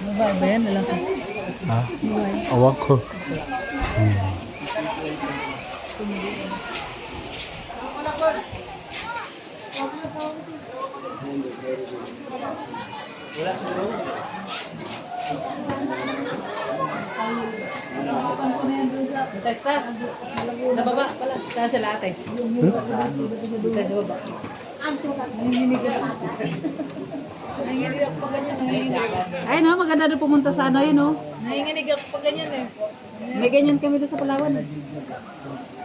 Babae ba yan? Lalaki. Ha? Babae. Awag ko. Tas. Sa baba pala. Taas sa lahat eh. Tas sa baba. Nanginginig ako pag ganyan. Ay no, maganda na pumunta sa ano yun no. Nanginginig ako pag ganyan eh. May ganyan kami doon sa Palawan.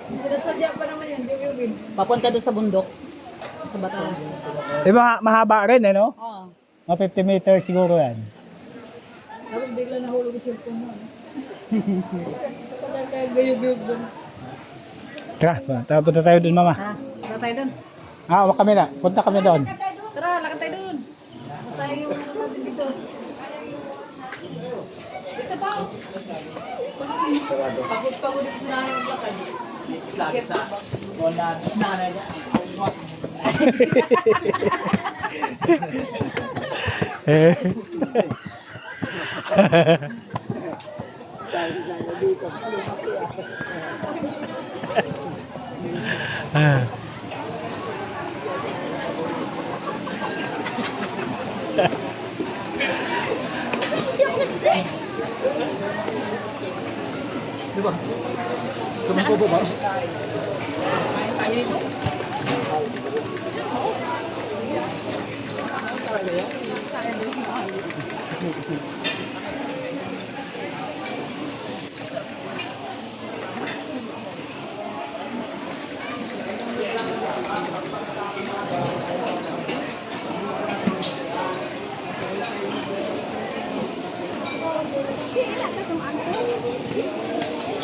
Sinasadya pa naman yan. Yugin. Papunta doon sa bundok. Sa bato. Mahaba rin eh, no? Oo. Mga 50 meters siguro yan. Tapos bigla nahulog yung cellphone mo. Kaya gayog-gayog doon. Tara, punta tayo dun, mama. Tara, tara tayo doon. Wag kami na. Punta kami doon. Tara, lakad tayo doon. Tayo yung natin dito. Dito pa ako. Pagod dito sa nanay maglakad. Nanay ba?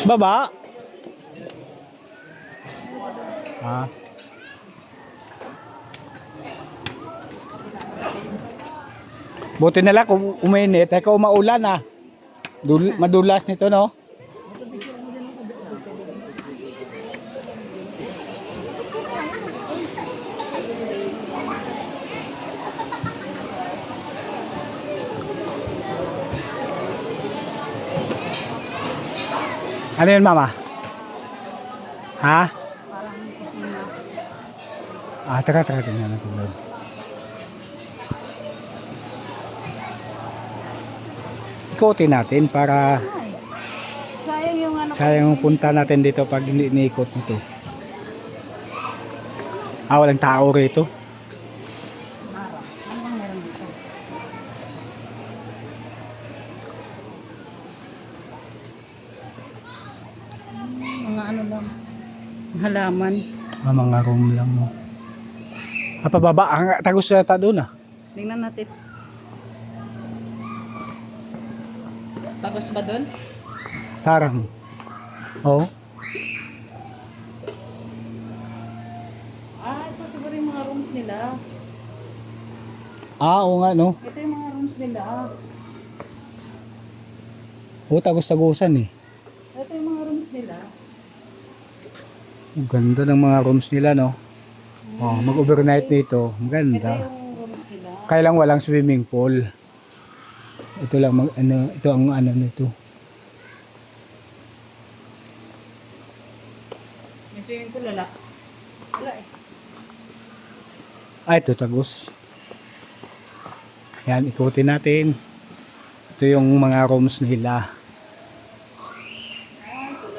Sa baba? Buti na lang kung uminit. Kung maulan madulas nito, no? Ano yun, mama? Ha? Tara, tingnan natin doon. Ikutin natin para Sayang yung ano. sayang yung punta natin dito pag hindi iniikot nito. Walang tao rito. Ano bang meron dito? Mga ano lang. Halaman. Mga room lang, no? Pababa, ang tagos na ta doon, Tingnan natin. Tagos ba doon? Tarang. Oo. Ito siguro yung mga rooms nila. Oo nga, no? Ito yung mga rooms nila. Tagos-tagusan eh. Ito yung mga rooms nila. Ang ganda ng mga rooms nila, no? Mag-overnight dito. Ang Ito ganda. yung rooms nila. Kaya lang walang swimming pool. Ito lang ito ang ano nito. May swimming pool wala. Wala eh. Ito tagos. Yan, ikutin natin. Ito yung mga rooms nila.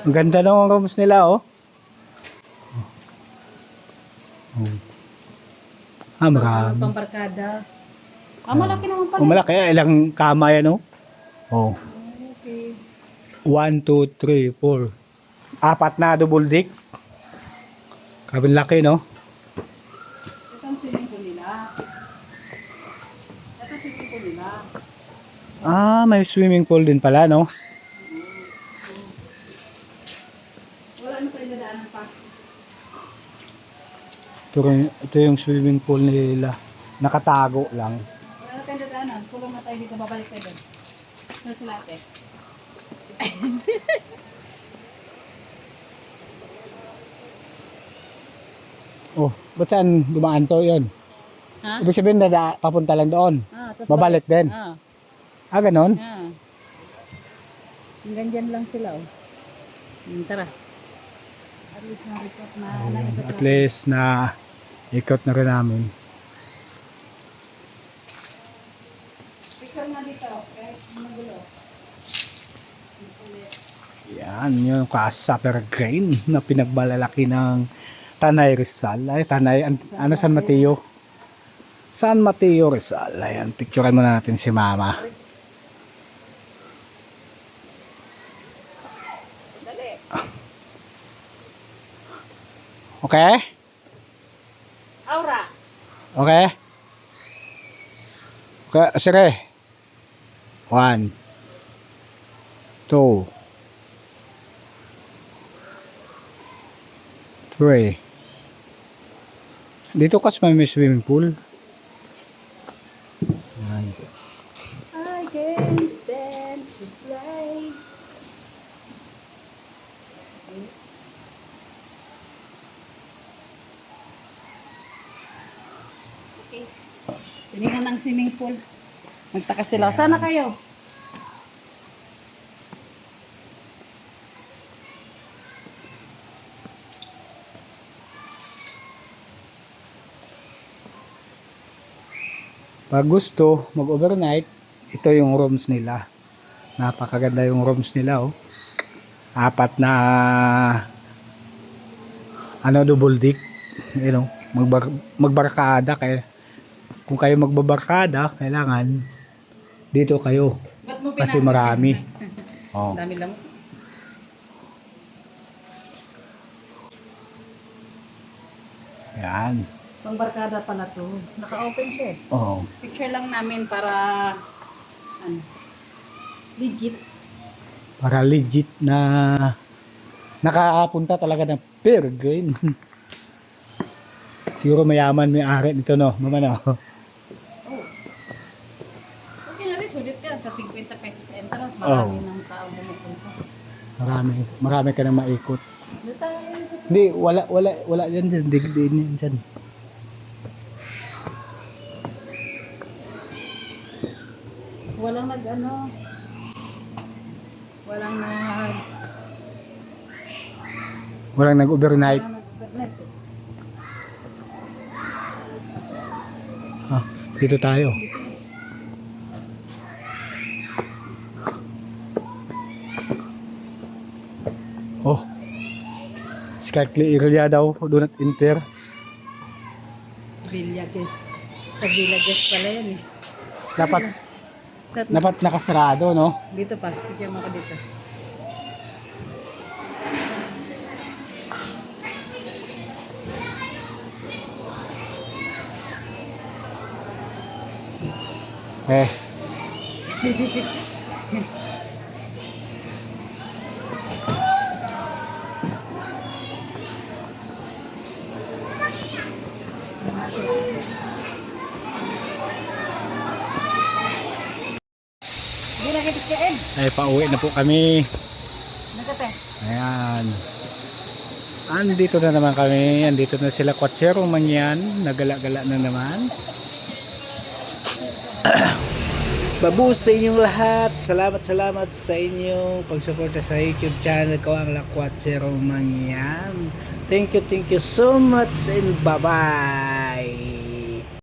Ang ganda ng rooms nila, oh. Marami. Pang barkada. Malaki naman pala. Malaki, ilang kama yan, oh. Okay. 1, 2, 3, 4. 4 na double deck. Kabin laki, no? Ito ang swimming pool nila. Ito ang swimming pool nila. May swimming pool din pala, no? Wala na tayo nadaanan pa. Ito yung swimming pool nila. Nakatago lang. Wala na tayo nadaanan. Kulong na tayo dito. Babalik tayo doon. Sa silate. Ba't saan dumaan to yun? Ha? Ibig sabihin na papunta lang doon. Tapos Babalik din. Ah, ganon? Ah. Hanggang dyan lang sila, oh. Tara. At least na-report na. At least na ikot na rin namin. Picture nga dito, okay? Magulo. Yan, yung Super Grain na pinagmalalaki ng Tanay Rizal. Ay, Tanay, ano, San Mateo? San Mateo Rizal. Ayan, picturean muna natin si Mama. Okay? Aura! Okay? Okay, sige. 1 2 3. Dito kasi may swimming pool. Yan. I can stand to play. Okay. Tinignan ng swimming pool. Nagtaka sila. Sana kayo? Pag gusto mag-overnight, ito yung rooms nila. Napakaganda yung rooms nila, oh. 4 na double deck. You know, magbarkada kaya kung kayo magbabarkada, kailangan dito kayo Ba't mo kasi pinasok marami. yan? Oh. Dami lang. Yan. Pang barkada pa na to. Naka-open siya eh. Oh. Picture lang namin para ano, legit. Para legit na nakapunta talaga ng Peregrine. Siguro mayaman may-ari nito, no? Mama, no? Oh. Okay na rin, sulit ka. Sa 50 pesos entrance, marami ng tao bumupunta. Marami ka nang maikot. Dito tayo. Hindi, wala yan dyan. Digdiin yan dyan. Walang nag-ano. Walang Walang nag-overnight. nag-internet. Ah, dito tayo. Oh. Slightly area daw. Do not enter. Villages. Sa Villages pala yan eh. Dapat nakasarado, no? Dito pa. Picture mo ko dito. Eh. Hindi na kita kain. Ay, pauwi na po kami. Nagkate. Ayan. Andito na naman kami. Andito na sila Kwatsero man yan. Nagala-gala na naman. Babush sa inyong lahat. Salamat sa inyo pagsuporta sa YouTube channel ko, ang Lakwatsero man yan. Thank you so much and bye-bye.